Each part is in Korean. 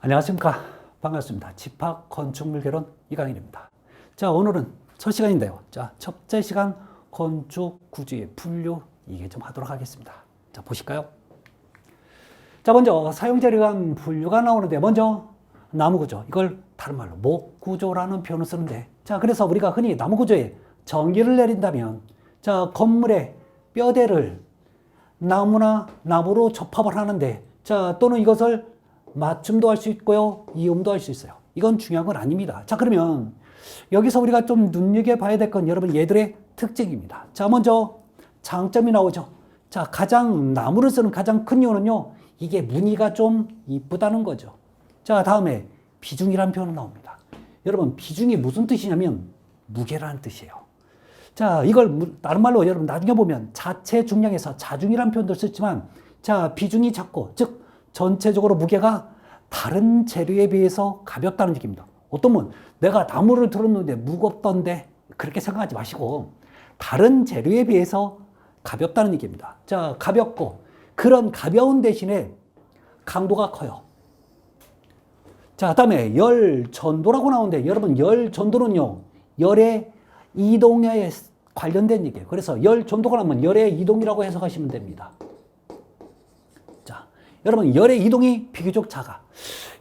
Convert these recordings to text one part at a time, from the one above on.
안녕하십니까. 반갑습니다. 집합 건축물개론 이강일입니다. 자, 오늘은 첫 시간인데요. 자, 첫째 시간 건축 구조의 분류 이게 좀 하도록 하겠습니다. 자, 보실까요? 자, 먼저 사용재료에 한 분류가 나오는데 먼저 나무 구조. 이걸 다른 말로 목 구조라는 표현을 쓰는데 자, 그래서 우리가 흔히 나무 구조에 전기를 내린다면 자, 건물의 뼈대를 나무로 접합을 하는데 자, 또는 이것을 맞춤도 할 수 있고요. 이음도 할 수 있어요. 이건 중요한 건 아닙니다. 자, 그러면 여기서 우리가 좀 눈여겨봐야 될 건 여러분 얘들의 특징입니다. 자, 먼저 장점이 나오죠. 자, 나무를 쓰는 가장 큰 이유는요. 이게 무늬가 좀 이쁘다는 거죠. 자, 다음에 비중이라는 표현이 나옵니다. 여러분, 비중이 무슨 뜻이냐면 무게라는 뜻이에요. 자, 이걸 다른 말로 여러분 나중에 보면 자체 중량에서 자중이라는 표현도 쓰지만 자, 비중이 작고 즉 전체적으로 무게가 다른 재료에 비해서 가볍다는 얘기입니다. 어떤 분 내가 나무를 들었는데 무겁던데 그렇게 생각하지 마시고 다른 재료에 비해서 가볍다는 얘기입니다. 자, 가볍고 그런 가벼운 대신에 강도가 커요. 자, 그다음에 열 전도라고 나오는데 여러분 열 전도는요. 열의 이동에 관련된 얘기예요. 그래서 열 전도가 나면 열의 이동이라고 해석하시면 됩니다. 여러분 열의 이동이 비교적 작아.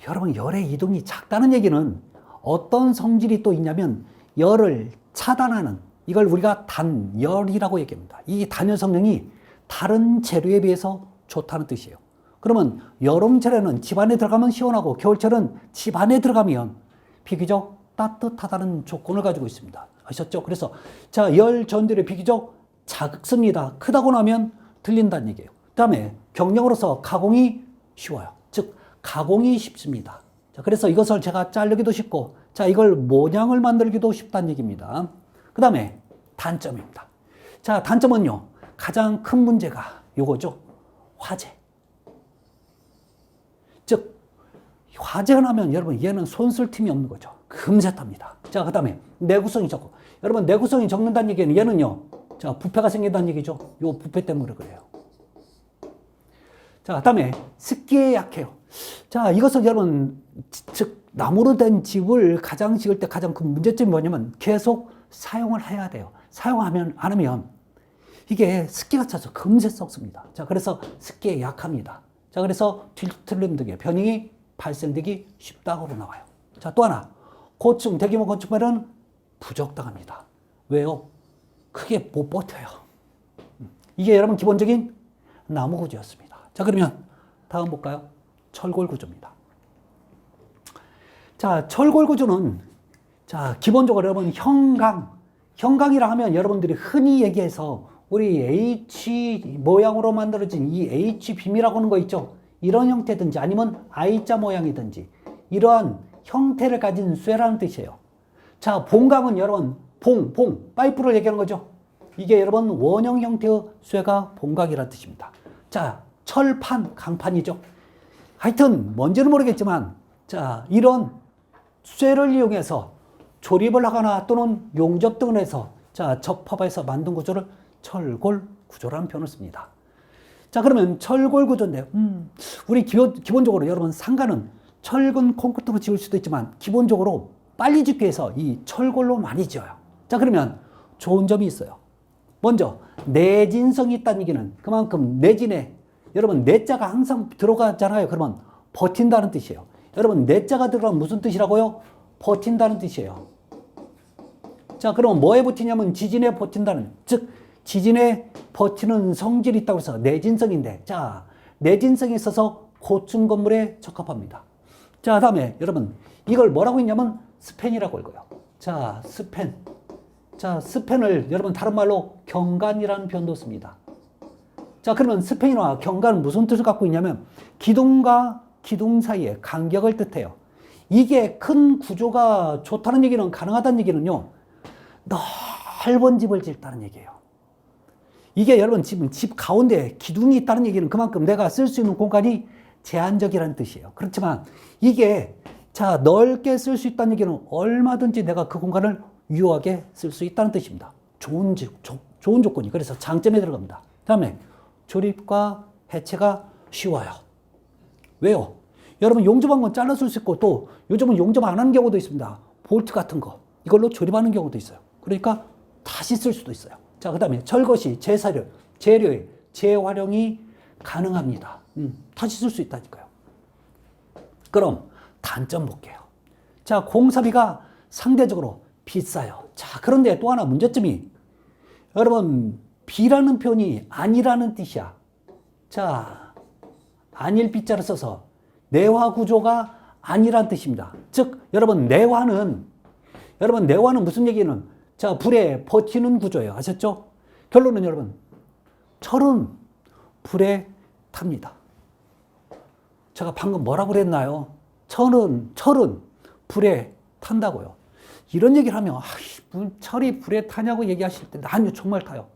여러분 열의 이동이 작다는 얘기는 어떤 성질이 또 있냐면 열을 차단하는 이걸 우리가 단열이라고 얘기합니다. 이 단열 성능이 다른 재료에 비해서 좋다는 뜻이에요. 그러면 여름철에는 집 안에 들어가면 시원하고 겨울철은 집 안에 들어가면 비교적 따뜻하다는 조건을 가지고 있습니다. 아셨죠? 그래서 자, 열 전도율이 비교적 작습니다. 크다고 나면 들린다는 얘기예요. 그 다음에 경력으로서 가공이 쉬워요. 즉 가공이 쉽습니다. 자, 그래서 이것을 제가 자르기도 쉽고 자, 이걸 모양을 만들기도 쉽다는 얘기입니다. 그 다음에 단점입니다. 자, 단점은요. 가장 큰 문제가 요거죠. 화재. 즉 화재가 나면 여러분 얘는 손쓸 틈이 없는 거죠. 금세 탑니다. 자, 그 다음에 내구성이 적고 여러분 내구성이 적는다는 얘기는 얘는요. 자, 부패가 생긴다는 얘기죠. 요 부패 때문에 그래요. 자, 다음에 습기에 약해요. 자, 이것을 여러분, 즉, 나무로 된 집을 가장 지을 때 가장 큰 문제점이 뭐냐면 계속 사용을 해야 돼요. 사용하면, 안 하면 이게 습기가 차서 금세 썩습니다. 자, 그래서 습기에 약합니다. 자, 그래서 뒤틀림 등의 변형이 발생되기 쉽다고 나와요. 자, 또 하나. 고층, 대규모 건축물은 부적당합니다. 왜요? 크게 못 버텨요. 이게 여러분 기본적인 나무 구조였습니다. 자, 그러면 다음 볼까요? 철골 구조입니다. 자, 철골 구조는 자, 기본적으로 여러분 형강이라 하면 여러분들이 흔히 얘기해서 우리 H 모양으로 만들어진 이 H 빔이라고 하는 거 있죠? 이런 형태든지 아니면 I자 모양이든지 이러한 형태를 가진 쇠라는 뜻이에요. 자, 봉강은 여러분 파이프를 얘기하는 거죠. 이게 여러분 원형 형태의 쇠가 봉강이라는 뜻입니다. 자, 철판, 강판이죠. 하여튼 뭔지는 모르겠지만 자, 이런 쇠를 이용해서 조립을 하거나 또는 용접 등을 해서 자, 접합해서 만든 구조를 철골 구조라는 표현을 씁니다. 자, 그러면 철골 구조인데 우리 기본적으로 여러분 상가는 철근 콘크리트로 지을 수도 있지만 기본적으로 빨리 짓기 위해서 이 철골로 많이 지어요. 자, 그러면 좋은 점이 있어요. 먼저 내진성이 있다는 얘기는 그만큼 내진에 여러분 내자가 항상 들어가잖아요. 그러면 버틴다는 뜻이에요. 여러분 내자가 들어가면 무슨 뜻이라고요? 버틴다는 뜻이에요. 자, 그러면 뭐에 버티냐면 지진에 버틴다는 즉 지진에 버티는 성질이 있다고 해서 내진성인데 자, 내진성이 있어서 고층 건물에 적합합니다. 자, 다음에 여러분 이걸 뭐라고 했냐면 스팬이라고 읽어요. 자, 스팬. 자, 스팬을 여러분 다른 말로 경관이라는 표현도 씁니다. 자, 그러면 스팬이나 경관은 무슨 뜻을 갖고 있냐면 기둥과 기둥 사이의 간격을 뜻해요. 이게 큰 구조가 좋다는 얘기는 가능하다는 얘기는요. 넓은 집을 짓다는 얘기예요. 이게 여러분 지금 집 가운데 기둥이 있다는 얘기는 그만큼 내가 쓸 수 있는 공간이 제한적이라는 뜻이에요. 그렇지만 이게 자, 넓게 쓸 수 있다는 얘기는 얼마든지 내가 그 공간을 유효하게 쓸 수 있다는 뜻입니다. 좋은 조건이. 그래서 장점에 들어갑니다. 다음에 조립과 해체가 쉬워요. 왜요? 여러분 용접한 건 잘라줄 수 있고 또 요즘은 용접 안 하는 경우도 있습니다. 볼트 같은 거 이걸로 조립하는 경우도 있어요. 그러니까 다시 쓸 수도 있어요. 자, 그 다음에 철거시, 재료의 재활용이 가능합니다. 다시 쓸 수 있다니까요. 그럼 단점 볼게요. 자, 공사비가 상대적으로 비싸요. 자, 그런데 또 하나 문제점이 여러분 비라는 표현이 아니라는 뜻이야. 자, 아닐 비자를 써서 내화 구조가 아니란 뜻입니다. 즉 여러분 내화는 무슨 얘기는 자, 불에 버티는 구조예요. 아셨죠? 결론은 여러분 철은 불에 탑니다. 제가 방금 뭐라고 그랬나요? 철은 불에 탄다고요. 이런 얘기를 하면 철이 불에 타냐고 얘기하실 때 아니요, 정말 타요.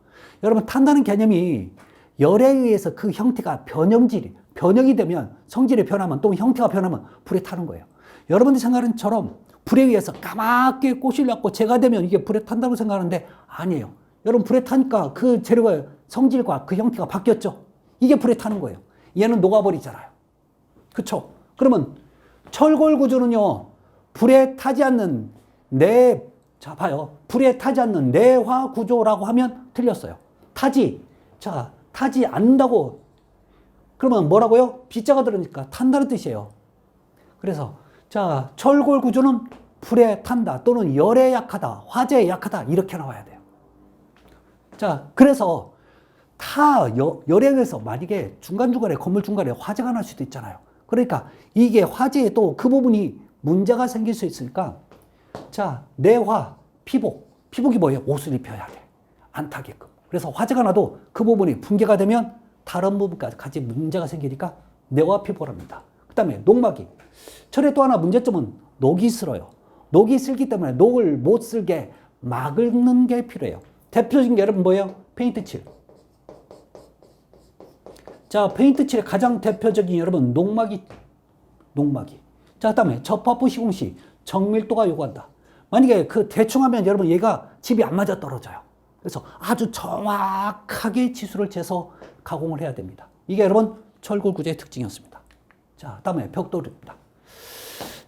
여러분 탄다는 개념이 열에 의해서 그 형태가 변형이 되면 성질이 변하면 또 형태가 변하면 불에 타는 거예요. 여러분들 생각하는 처럼 불에 의해서 까맣게 꽃이 났고 재가 되면 이게 불에 탄다고 생각하는데 아니에요. 여러분 불에 타니까 그 재료가 성질과 그 형태가 바뀌었죠. 이게 불에 타는 거예요. 얘는 녹아버리잖아요. 그쵸? 그러면 철골 구조는요, 불에 타지 않는 불에 타지 않는 내화 구조라고 하면 틀렸어요. 타지 않는다고 그러면 뭐라고요? 비자가 들으니까 탄다는 뜻이에요. 그래서 자, 철골 구조는 불에 탄다 또는 열에 약하다, 화재에 약하다 이렇게 나와야 돼요. 자, 그래서 열에 의해서 만약에 중간중간에 건물 중간에 화재가 날 수도 있잖아요. 그러니까 이게 화재에 또 그 부분이 문제가 생길 수 있으니까 자, 내화, 피복이 뭐예요? 옷을 입혀야 돼. 안 타게끔. 그래서 화재가 나도 그 부분이 붕괴가 되면 다른 부분까지 같이 문제가 생기니까 내화 피복합니다. 그 다음에 녹막이. 철의 또 하나 문제점은 녹이 슬어요. 녹이 슬기 때문에 녹을 못 슬게 막는 게 필요해요. 대표적인 게 여러분 뭐예요? 페인트칠. 자, 페인트칠의 가장 대표적인 여러분 녹막이. 자, 그 다음에 접합부 시공 시 정밀도가 요구한다. 만약에 대충 하면 여러분 얘가 집이 안 맞아 떨어져요. 그래서 아주 정확하게 치수를 재서 가공을 해야 됩니다. 이게 여러분 철골 구조의 특징이었습니다. 자, 그 다음에 벽돌입니다.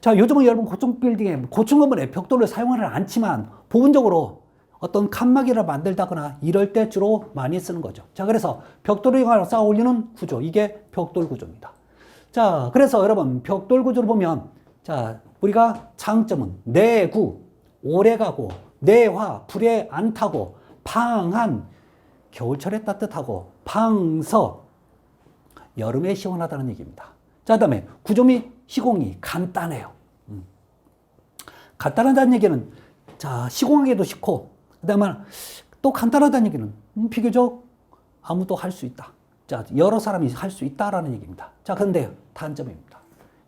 자, 요즘은 여러분 고층 빌딩에 고층 건물에 벽돌을 사용하는 않지만 부분적으로 어떤 칸막이를 만들다거나 이럴 때 주로 많이 쓰는 거죠. 자, 그래서 벽돌을 쌓아 올리는 구조, 이게 벽돌 구조입니다. 자, 그래서 여러분 벽돌 구조를 보면 자, 우리가 장점은 내구, 오래가고, 내화, 불에 안 타고, 방한, 겨울철에 따뜻하고, 방서, 여름에 시원하다는 얘기입니다. 자, 그 다음에 구조 및 시공이 간단해요. 간단하다는 얘기는 자, 시공하기도 쉽고, 그 다음에 또 간단하다는 얘기는 비교적 아무도 할 수 있다. 자, 여러 사람이 할 수 있다라는 얘기입니다. 자, 그런데 단점입니다.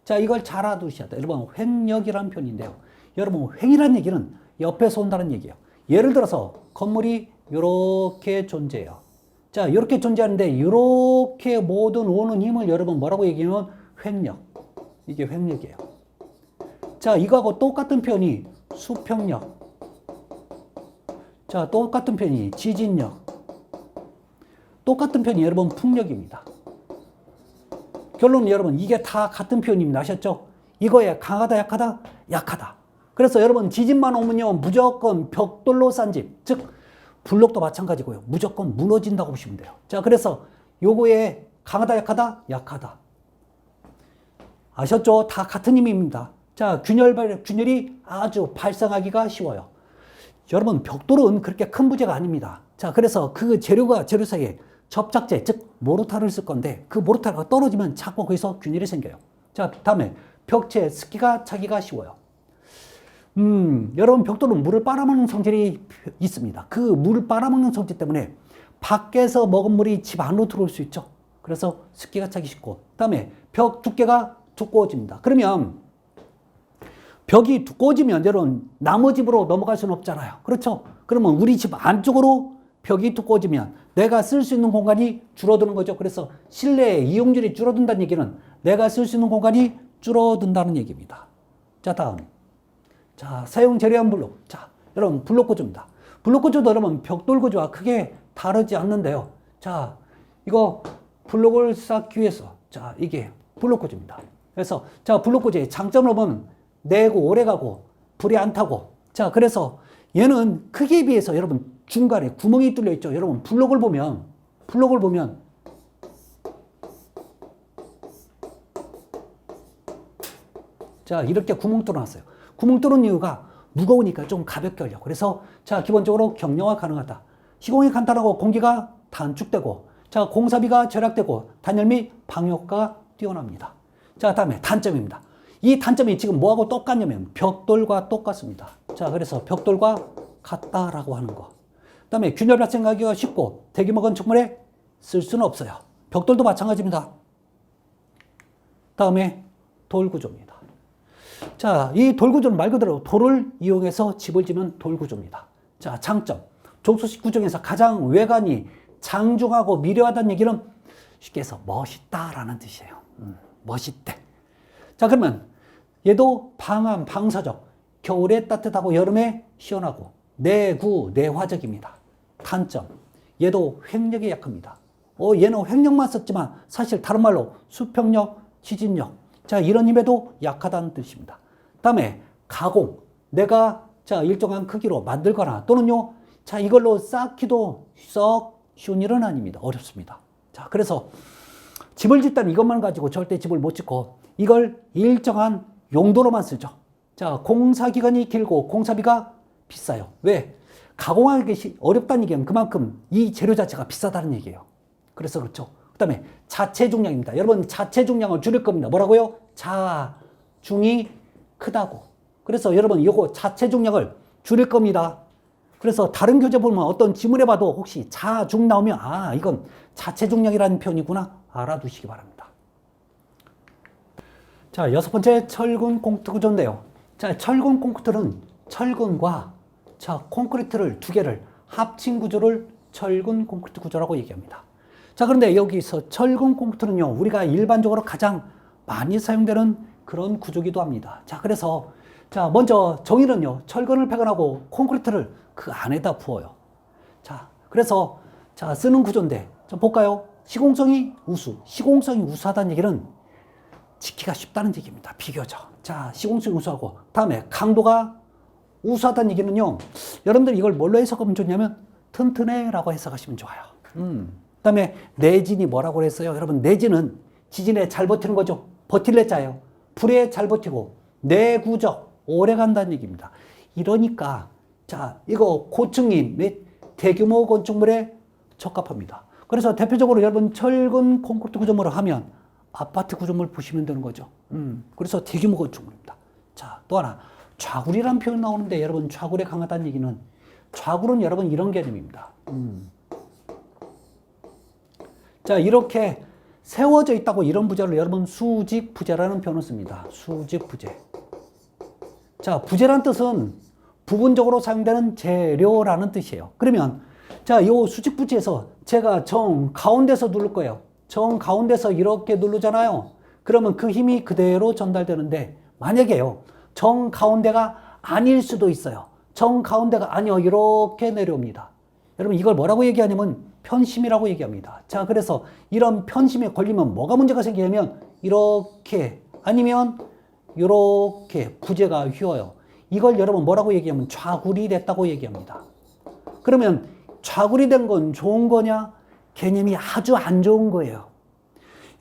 자, 이걸 잘 알아두셔야 돼요. 여러분, 횡력이라는 표현인데요. 여러분, 횡이라는 얘기는 옆에서 온다는 얘기예요. 예를 들어서 건물이 이렇게 존재해요. 자, 이렇게 존재하는데 이렇게 모든 오는 힘을 여러분 뭐라고 얘기하면 횡력. 이게 횡력이에요. 자, 이거하고 똑같은 표현이 수평력. 자, 똑같은 표현이 지진력. 똑같은 표현이 여러분 풍력입니다. 결론은 여러분 이게 다 같은 표현입니다. 아셨죠? 이거에 강하다, 약하다, 약하다. 그래서 여러분 지진만 오면요 무조건 벽돌로 싼 집, 즉 블록도 마찬가지고요. 무조건 무너진다고 보시면 돼요. 자, 그래서 요거에 강하다, 약하다, 약하다. 아셨죠? 다 같은 힘입니다. 자, 균열이 아주 발생하기가 쉬워요. 여러분 벽돌은 그렇게 큰 부재가 아닙니다. 자, 그래서 그 재료가 재료 사이에 접착제, 즉 모르타르를 쓸 건데 그 모르타르가 떨어지면 자꾸 거기서 균열이 생겨요. 자, 다음에 벽체에 습기가 차기가 쉬워요. 여러분 벽돌은 물을 빨아먹는 성질이 있습니다. 그 물을 빨아먹는 성질 때문에 밖에서 먹은 물이 집 안으로 들어올 수 있죠. 그래서 습기가 차기 쉽고, 다음에 벽 두께가 두꺼워집니다. 그러면 벽이 두꺼워지면 여러분 나무 집으로 넘어갈 수는 없잖아요. 그렇죠? 그러면 우리 집 안쪽으로 벽이 두꺼워지면 내가 쓸 수 있는 공간이 줄어드는 거죠. 그래서 실내의 이용률이 줄어든다는 얘기는 내가 쓸 수 있는 공간이 줄어든다는 얘기입니다. 자, 다음. 자, 사용 재료한 블록. 자, 여러분 블록 구조입니다. 블록 구조도 여러분 벽돌 구조와 크게 다르지 않는데요. 자, 이거 블록을 쌓기 위해서 자, 이게 블록 구조입니다. 그래서 자, 블록구조의 장점을 보면 내고 오래 가고 불이 안 타고. 자, 그래서 얘는 크기에 비해서 여러분 중간에 구멍이 뚫려 있죠. 여러분 블록을 보면 자, 이렇게 구멍 뚫어놨어요. 구멍 뚫은 이유가 무거우니까 좀 가볍게 하려고. 그래서 자, 기본적으로 경량화 가능하다. 시공이 간단하고 공기가 단축되고, 자, 공사비가 절약되고, 단열 및 방역효과가 뛰어납니다. 자, 다음에 단점입니다. 이 단점이 지금 뭐하고 똑같냐면 벽돌과 똑같습니다. 자, 그래서 벽돌과 같다라고 하는 거. 다음에 균열 발생하기가 쉽고 대규모 건축물에 쓸 수는 없어요. 벽돌도 마찬가지입니다. 다음에 돌구조입니다. 자, 이 돌구조는 말 그대로 돌을 이용해서 집을 지면 돌구조입니다. 자, 장점. 족소식 구조에서 가장 외관이 장중하고 미려하다는 얘기는 쉽게 해서 멋있다라는 뜻이에요. 멋있대. 자, 그러면 얘도 방암, 방사적. 겨울에 따뜻하고 여름에 시원하고 내구, 내화적입니다. 단점. 얘도 횡력에 약합니다. 얘는 횡력만 썼지만 사실 다른 말로 수평력, 지진력. 자, 이런 힘에도 약하다는 뜻입니다. 다음에 가공. 내가 자, 일정한 크기로 만들거나 또는요, 자, 이걸로 쌓기도 썩 쉬운 일은 아닙니다. 어렵습니다. 자, 그래서 집을 짓다는 이것만 가지고 절대 집을 못 짓고 이걸 일정한 용도로만 쓰죠. 자, 공사 기간이 길고 공사비가 비싸요. 왜? 가공하기 어렵다는 얘기는 그만큼 이 재료 자체가 비싸다는 얘기예요. 그래서 그렇죠. 그 다음에 자체 중량입니다. 여러분 자체 중량을 줄일 겁니다. 뭐라고요? 자중이 크다고. 그래서 여러분 이거 자체 중량을 줄일 겁니다. 그래서 다른 교재 보면 어떤 지문에 봐도 혹시 자중 나오면 아, 이건 자체 중량이라는 표현이구나 알아두시기 바랍니다. 자, 6번째 철근 콘크리트 구조인데요. 자, 철근 콘크리트는 철근과 자, 콘크리트를 두 개를 합친 구조를 철근 콘크리트 구조라고 얘기합니다. 자, 그런데 여기서 철근 콘크리트는요, 우리가 일반적으로 가장 많이 사용되는 그런 구조기도 합니다. 자, 그래서 자, 먼저 정의는요, 철근을 패건하고 콘크리트를 그 안에다 부어요. 자, 그래서 자, 쓰는 구조인데 좀 볼까요? 시공성이 우수하다는 얘기는 짓기가 쉽다는 얘기입니다. 비교적. 자, 시공성이 우수하고 다음에 강도가 우수하다는 얘기는요, 여러분들 이걸 뭘로 해석하면 좋냐면 튼튼해라고 해석하시면 좋아요. 그다음에 내진이 뭐라고 했어요? 여러분 내진은 지진에 잘 버티는 거죠. 버틸래 짜요. 불에 잘 버티고 내구적 오래 간다는 얘기입니다. 이러니까 자, 이거 고층인 및 대규모 건축물에 적합합니다. 그래서 대표적으로 여러분 철근 콘크리트 구조물을 하면 아파트 구조물 보시면 되는 거죠. 그래서 대규모 건축물입니다. 자, 또 하나 좌굴이라는 표현 나오는데 여러분 좌굴에 강하다는 얘기는 좌굴은 여러분 이런 개념입니다. 자, 이렇게 세워져 있다고 이런 부재를 여러분 수직 부재라는 표현을 씁니다. 수직 부재. 자, 부재란 뜻은 부분적으로 사용되는 재료라는 뜻이에요. 그러면 자, 요 수직 부재에서 제가 정 가운데서 누를 거예요. 정 가운데서 이렇게 누르잖아요. 그러면 그 힘이 그대로 전달되는데 만약에요, 정 가운데가 아닐 수도 있어요. 정 가운데가 아니요, 이렇게 내려옵니다. 여러분 이걸 뭐라고 얘기하냐면 편심이라고 얘기합니다. 자, 그래서 이런 편심에 걸리면 뭐가 문제가 생기냐면 이렇게 아니면 이렇게 부재가 휘어요. 이걸 여러분 뭐라고 얘기하면 좌굴이 됐다고 얘기합니다. 그러면 좌굴이 된 건 좋은 거냐? 개념이 아주 안 좋은 거예요.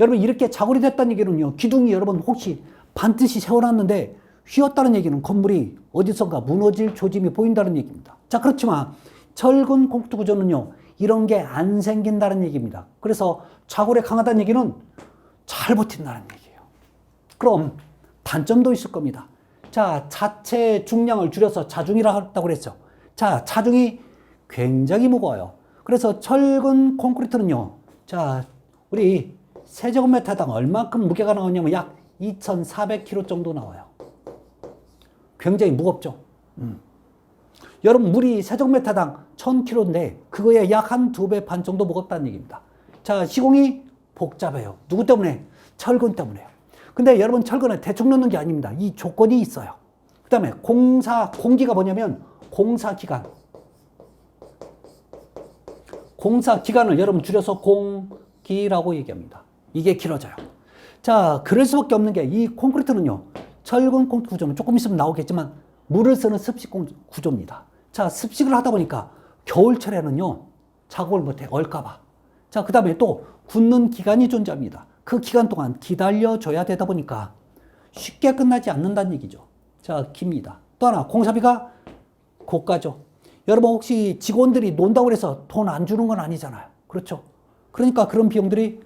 여러분 이렇게 좌굴이 됐다는 얘기는요, 기둥이 여러분 혹시 반드시 세워놨는데 휘었다는 얘기는 건물이 어디선가 무너질 조짐이 보인다는 얘기입니다. 자, 그렇지만 철근 콘크리트 구조는요, 이런 게 안 생긴다는 얘기입니다. 그래서 좌굴에 강하다는 얘기는 잘 버틴다는 얘기예요. 그럼 단점도 있을 겁니다. 자, 자체 중량을 줄여서 자중이라 했다고 그랬죠. 자, 자중이 굉장히 무거워요. 그래서 철근 콘크리트는요, 자, 우리 세제곱미터당 얼만큼 무게가 나오냐면 약 2,400kg 정도 나와요. 굉장히 무겁죠. 여러분 물이 세제곱미터당 1,000kg인데 그거에 약 한 2배 반 정도 무겁다는 얘기입니다. 자, 시공이 복잡해요. 누구 때문에? 철근 때문에요. 근데 여러분 철근을 대충 넣는 게 아닙니다. 이 조건이 있어요. 그 다음에 공기가 뭐냐면 공사기간. 공사기간을 여러분 줄여서 공기라고 얘기합니다. 이게 길어져요. 자, 그럴 수밖에 없는 게 이 콘크리트는요, 철근 콘크리트 구조는 조금 있으면 나오겠지만 물을 쓰는 습식 구조입니다. 자, 습식을 하다 보니까 겨울철에는요, 작업을 못해, 얼까봐. 자, 그 다음에 또 굳는 기간이 존재합니다. 그 기간 동안 기다려줘야 되다 보니까 쉽게 끝나지 않는다는 얘기죠. 자, 깁니다. 또 하나, 공사비가 고가죠. 여러분 혹시 직원들이 논다고 해서 돈 안 주는 건 아니잖아요. 그렇죠? 그러니까 그런 비용들이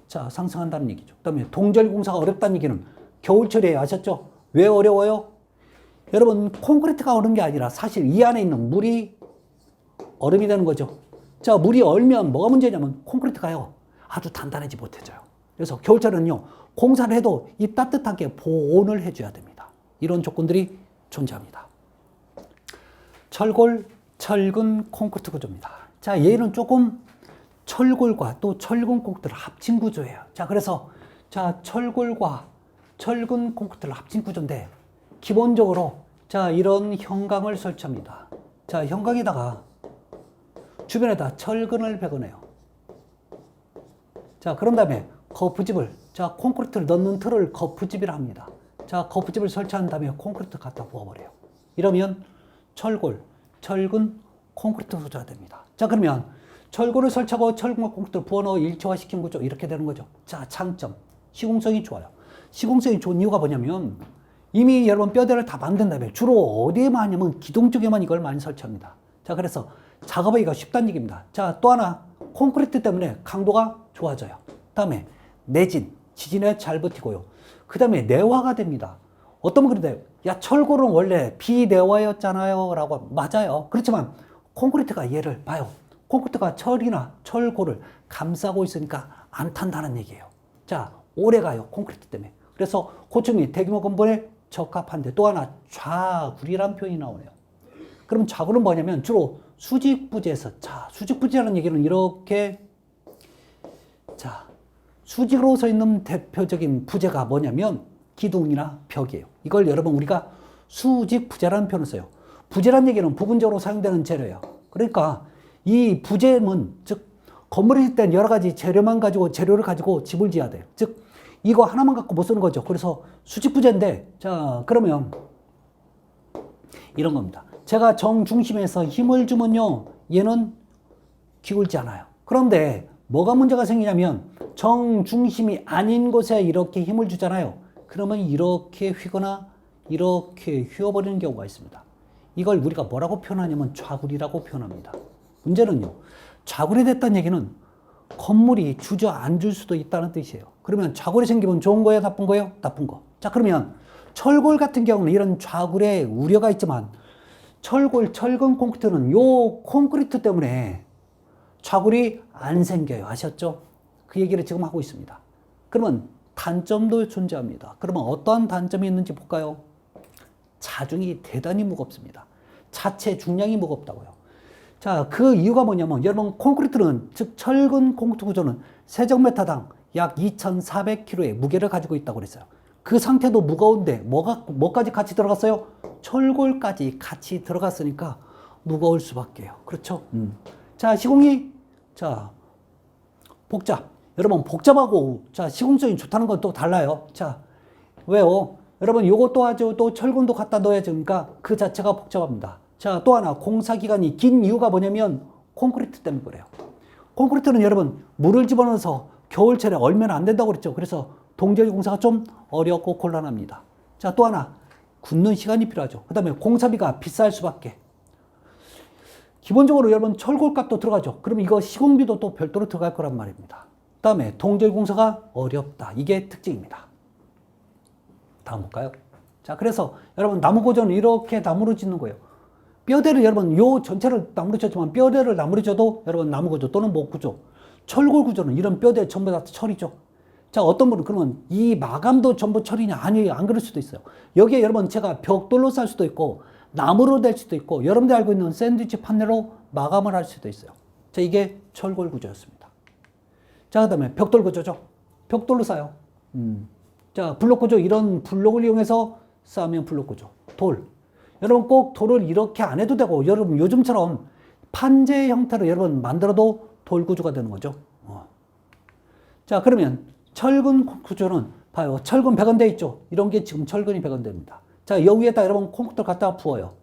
자, 상승한다는 얘기죠. 그 다음에 동절 공사가 어렵다는 얘기는 겨울철에 아셨죠? 왜 어려워요? 여러분 콘크리트가 얼은 게 아니라 사실 이 안에 있는 물이 얼음이 되는 거죠. 자, 물이 얼면 뭐가 문제냐면 콘크리트가요, 아주 단단해지 못해져요. 그래서 겨울철에는요, 공사를 해도 이 따뜻하게 보온을 해줘야 됩니다. 이런 조건들이 존재합니다. 철골, 철근 콘크리트 구조입니다. 자, 얘는 조금 철골과 또 철근 콘크리트를 합친 구조예요. 자, 그래서 자, 철골과 철근 콘크리트를 합친 구조인데 기본적으로 자, 이런 형광을 설치합니다. 자, 형광에다가 주변에다 철근을 배거내요. 자, 그런 다음에 거푸집을, 자, 콘크리트를 넣는 틀을 거푸집이라 합니다. 자, 거푸집을 설치한 다음에 콘크리트 갖다 부어버려요. 이러면 철골, 철근, 콘크리트 구조가 됩니다. 자, 그러면 철골을 설치하고 철근과 콘크리트를 부어넣어 일체화시킨 구조, 이렇게 되는 거죠. 자, 장점, 시공성이 좋아요. 시공성이 좋은 이유가 뭐냐면 이미 여러분 뼈대를 다 만든 다음에 주로 어디에만 하냐면 기둥 쪽에만 이걸 많이 설치합니다. 자, 그래서 작업하기가 쉽다는 얘기입니다. 자, 또 하나, 콘크리트 때문에 강도가 좋아져요. 다음에 내진, 지진에 잘 버티고요. 그 다음에 내화가 됩니다. 어떤 분이 그래요. 야, 철골은 원래 비내화였잖아요 라고. 맞아요. 그렇지만 콘크리트가 얘를 봐요. 콘크리트가 철이나 철골을 감싸고 있으니까 안 탄다는 얘기예요. 자, 오래 가요. 콘크리트 때문에. 그래서 고층이 대규모 건물에 적합한데, 또 하나 좌굴이라는 표현이 나오네요. 그럼 좌굴은 뭐냐면 주로 수직부지에서, 자, 수직부지라는 얘기는 이렇게, 자, 수직으로 서 있는 대표적인 부재가 뭐냐면 기둥이나 벽이에요. 이걸 여러분 우리가 수직부재라는 표현을 써요. 부재라는 얘기는 부분적으로 사용되는 재료예요. 그러니까 이 부재는, 즉 건물을 짓을 때는 여러 가지 재료를 가지고 집을 지어야 돼요. 즉 이거 하나만 갖고 못 쓰는 거죠. 그래서 수직부재인데, 자, 그러면 이런 겁니다. 제가 정중심에서 힘을 주면요, 얘는 기울지 않아요. 그런데 뭐가 문제가 생기냐면 정중심이 아닌 곳에 이렇게 힘을 주잖아요. 그러면 이렇게 휘거나 이렇게 휘어버리는 경우가 있습니다. 이걸 우리가 뭐라고 표현하냐면 좌굴이라고 표현합니다. 문제는요, 좌굴이 됐다는 얘기는 건물이 주저앉을 수도 있다는 뜻이에요. 그러면 좌굴이 생기면 좋은 거예요, 나쁜 거예요? 나쁜 거. 자, 그러면 철골 같은 경우는 이런 좌굴에 우려가 있지만 철골, 철근 콘크리트는 요 콘크리트 때문에 좌굴이 안 생겨요. 아셨죠? 그 얘기를 지금 하고 있습니다. 그러면 단점도 존재합니다. 그러면 어떠한 단점이 있는지 볼까요? 자중이 대단히 무겁습니다. 자체 중량이 무겁다고요. 자, 그 이유가 뭐냐면 여러분 콘크리트는, 즉 철근 콘크리트 구조는 세제곱미터당 약 2,400kg의 무게를 가지고 있다고 그랬어요. 그 상태도 무거운데 뭐까지 같이 들어갔어요? 철골까지 같이 들어갔으니까 무거울 수밖에요. 그렇죠? 자, 시공이, 자, 복잡. 여러분 복잡하고 자, 시공성이 좋다는 건 또 달라요. 자, 왜요? 여러분 요것도 하죠. 또 철근도 갖다 넣어야죠. 그러니까 그 자체가 복잡합니다. 자, 또 하나 공사 기간이 긴 이유가 뭐냐면 콘크리트 때문에 그래요. 콘크리트는 여러분 물을 집어넣어서 겨울철에 얼면 안 된다고 그랬죠. 그래서 동절 공사가 좀 어렵고 곤란합니다. 자, 또 하나 굳는 시간이 필요하죠. 그 다음에 공사비가 비쌀 수밖에. 기본적으로 여러분 철골값도 들어가죠. 그럼 이거 시공비도 또 별도로 들어갈 거란 말입니다. 그 다음에 동절 공사가 어렵다. 이게 특징입니다. 다음 볼까요? 자, 그래서 여러분 나무 고조는 이렇게 나무로 짓는 거예요. 뼈대를 여러분 요 전체를 나무로 쳤지만 뼈대를 나무로 쳐도 여러분 나무 구조 또는 목 구조. 철골 구조는 이런 뼈대 전부 다 철이죠. 자, 어떤 분은 그러면 이 마감도 전부 철이냐? 아니에요. 안 그럴 수도 있어요. 여기에 여러분 제가 벽돌로 쌀 수도 있고 나무로 될 수도 있고 여러분들이 알고 있는 샌드위치 판넬로 마감을 할 수도 있어요. 자, 이게 철골 구조였습니다. 자, 그 다음에 벽돌 구조죠. 벽돌로 싸요. 자, 블록 구조, 이런 블록을 이용해서 쌓으면 블록 구조. 돌. 여러분 꼭 돌을 이렇게 안 해도 되고 여러분 요즘처럼 판재 형태로 여러분 만들어도 돌 구조가 되는 거죠. 자, 그러면 철근 구조는 봐요. 철근 100원 돼 있죠? 이런 게 지금 철근이 100원 됩니다. 자, 여기에다 여러분 콘크리트 갖다가 부어요.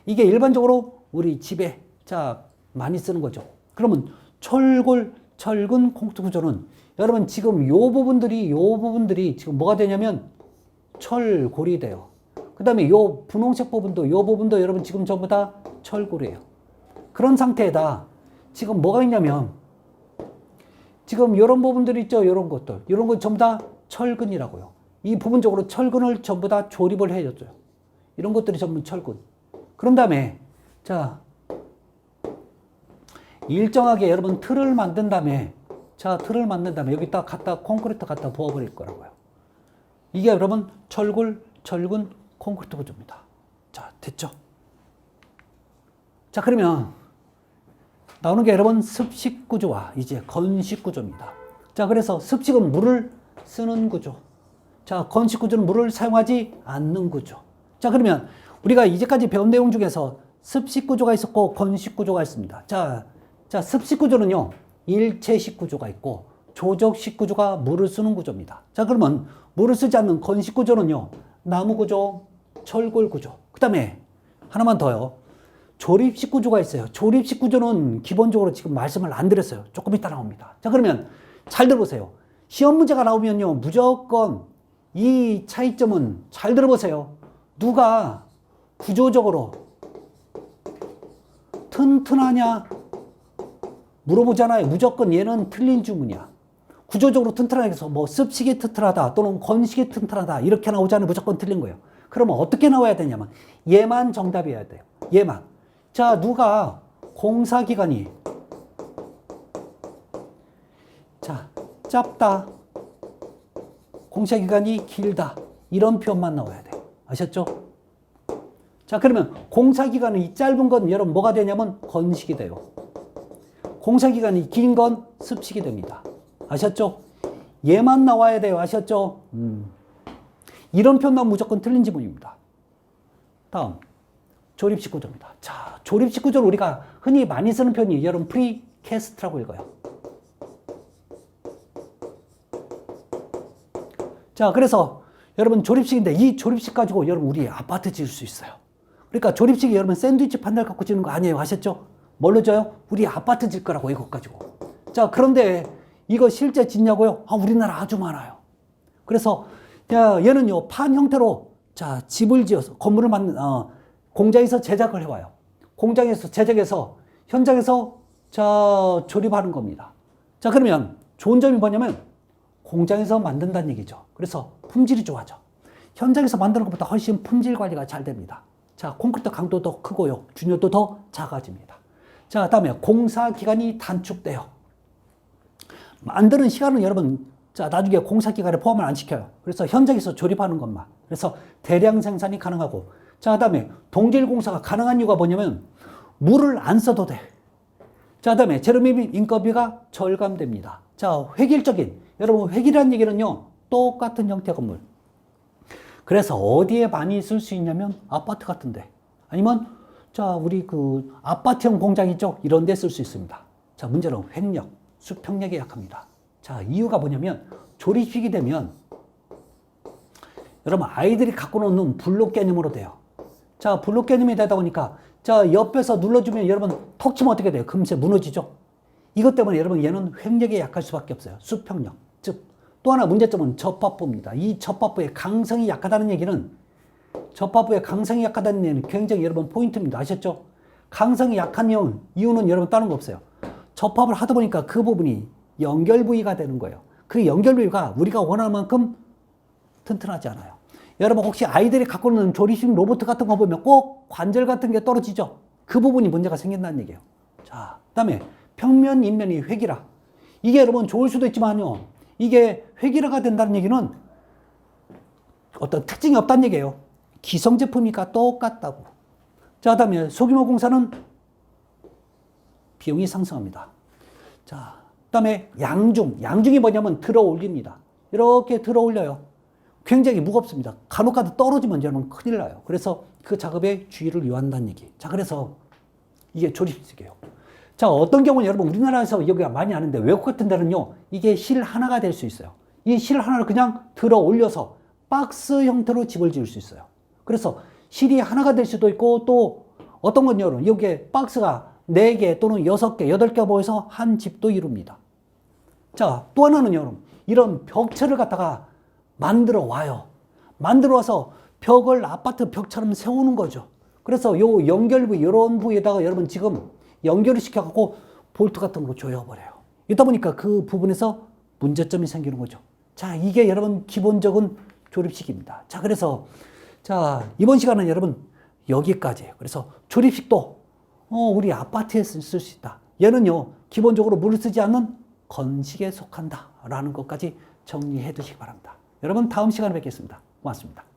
이게 일반적으로 우리 집에 자, 많이 쓰는 거죠. 그러면 철근 콘크리트 구조는 여러분 지금 요 부분들이 지금 뭐가 되냐면 철골이 돼요. 그 다음에 요 분홍색 부분도 요 부분도 여러분 지금 전부 다 철골이에요. 그런 상태에다 지금 뭐가 있냐면 지금 요런 부분들이 있죠. 요런 것들. 요런 건 전부 다 철근이라고요. 이 부분적으로 철근을 전부 다 조립을 해줬어요. 이런 것들이 전부 철근. 그런 다음에 자 일정하게 여러분 틀을 만든 다음에 여기다 갖다 콘크리트 갖다 부어버릴 거라고요. 이게 여러분 철근 콘크리트 구조입니다. 자, 됐죠? 자, 그러면 나오는 게 여러분 습식 구조와 이제 건식 구조입니다. 자, 그래서 습식은 물을 쓰는 구조. 자, 건식 구조는 물을 사용하지 않는 구조. 자, 그러면 우리가 이제까지 배운 내용 중에서 습식 구조가 있었고 건식 구조가 있습니다. 자, 습식 구조는요, 일체식 구조가 있고 조적식 구조가 물을 쓰는 구조입니다. 자, 그러면 물을 쓰지 않는 건식 구조는요, 나무 구조, 철골 구조. 그 다음에 하나만 더요. 조립식 구조가 있어요. 조립식 구조는 기본적으로 지금 말씀을 안 드렸어요. 조금 이따 나옵니다. 자, 그러면 잘 들어보세요. 시험 문제가 나오면요, 무조건 이 차이점은 잘 들어보세요. 누가 구조적으로 튼튼하냐 물어보잖아요. 무조건 얘는 틀린 주문이야. 구조적으로 튼튼하게 해서 뭐 습식이 튼튼하다 또는 건식이 튼튼하다 이렇게 나오잖아요. 무조건 틀린 거예요. 그러면 어떻게 나와야 되냐면 얘만 정답이어야 돼요. 얘만. 자, 누가 공사기간이 자, 짧다. 공사기간이 길다. 이런 표현만 나와야 돼요. 아셨죠? 자, 그러면 공사기간이 짧은 건 여러분 뭐가 되냐면 건식이 돼요. 공사기간이 긴 건 습식이 됩니다. 아셨죠? 얘만 나와야 돼요. 아셨죠? 이런 표현 나오면 무조건 틀린 지문입니다. 다음, 조립식 구조입니다. 자, 조립식 구조를 우리가 흔히 많이 쓰는 표현이 여러분 프리캐스트라고 읽어요. 자, 그래서 여러분 조립식인데 이 조립식 가지고 여러분 우리 아파트 지을 수 있어요. 그러니까 조립식이 여러분 샌드위치 판넬 갖고 지는 거 아니에요. 아셨죠? 뭘로 져요? 우리 아파트 질 거라고 이것 가지고. 자, 그런데 이거 실제 짓냐고요? 아, 우리나라 아주 많아요. 그래서 야, 얘는요 판 형태로 자 집을 지어서 건물을 만든 공장에서 제작을 해와요. 공장에서 제작해서 현장에서 자 조립하는 겁니다. 자, 그러면 좋은 점이 뭐냐면 공장에서 만든다는 얘기죠. 그래서 품질이 좋아져. 현장에서 만드는 것보다 훨씬 품질 관리가 잘 됩니다. 자, 콘크리트 강도도 크고요. 준열도 더 작아집니다. 자, 다음에 공사 기간이 단축돼요. 만드는 시간은 여러분 자 나중에 공사 기간에 포함을 안 시켜요. 그래서 현장에서 조립하는 것만. 그래서 대량 생산이 가능하고. 자, 다음에 동질 공사가 가능한 이유가 뭐냐면 물을 안 써도 돼. 자, 다음에 재료 및 인건비가 절감됩니다. 자, 획일적인 여러분 획일이라는 얘기는요 똑같은 형태 건물. 그래서 어디에 많이 쓸 수 있냐면 아파트 같은데 아니면 자 우리 그 아파트형 공장 있죠? 이런 데 쓸 수 있습니다. 자, 문제는 횡력, 수평력에 약합니다. 자, 이유가 뭐냐면 조립식이 되면 여러분 아이들이 갖고 노는 블록 개념으로 돼요. 자, 블록 개념이 되다 보니까 자 옆에서 눌러주면 여러분 턱 치면 어떻게 돼요? 금세 무너지죠? 이것 때문에 여러분 얘는 횡력에 약할 수밖에 없어요. 수평력. 즉 또 하나 문제점은 접합부입니다. 이 접합부의 강성이 약하다는 얘기는 접합부의 강성이 약하다는 얘기는 굉장히 여러분 포인트입니다. 아셨죠? 강성이 약한 이유는 여러분 다른 거 없어요. 접합을 하다 보니까 그 부분이 연결 부위가 되는 거예요. 그 연결 부위가 우리가 원하는 만큼 튼튼하지 않아요. 여러분 혹시 아이들이 갖고 있는 조립식 로봇 같은 거 보면 꼭 관절 같은 게 떨어지죠? 그 부분이 문제가 생긴다는 얘기예요. 자, 그다음에 평면 인면이 획일화. 이게 여러분 좋을 수도 있지만요. 이게 획일화가 된다는 얘기는 어떤 특징이 없다는 얘기예요. 기성 제품이니까 똑같다고. 자, 그다음에 소규모 공사는 비용이 상승합니다. 자, 그다음에 양중이 뭐냐면 들어 올립니다. 이렇게 들어 올려요. 굉장히 무겁습니다. 간혹 가다 떨어지면 여러분 큰일 나요. 그래서 그 작업에 주의를 요한다는 얘기. 자, 그래서 이게 조립식이에요. 자, 어떤 경우는 여러분 우리나라에서 여기가 많이 아는데 외국 같은 데는요 이게 실 하나가 될 수 있어요. 이 실 하나를 그냥 들어 올려서 박스 형태로 집을 지을 수 있어요. 그래서 실이 하나가 될 수도 있고 또 어떤 건 여러분 여기에 박스가 4개 또는 6개, 8개 모여서 한 집도 이룹니다. 자, 또 하나는 여러분 이런 벽체를 갖다가 만들어 와요. 만들어 와서 벽을 아파트 벽처럼 세우는 거죠. 그래서 요 연결부 이런 부위에다가 여러분 지금 연결을 시켜갖고 볼트 같은 거 조여버려요. 이러다 보니까 그 부분에서 문제점이 생기는 거죠. 자, 이게 여러분 기본적인 조립식입니다. 자, 그래서 자, 이번 시간은 여러분 여기까지예요. 그래서 조립식도 우리 아파트에 쓸 수 있다. 얘는요, 기본적으로 물을 쓰지 않는 건식에 속한다. 라는 것까지 정리해 두시기 바랍니다. 여러분 다음 시간에 뵙겠습니다. 고맙습니다.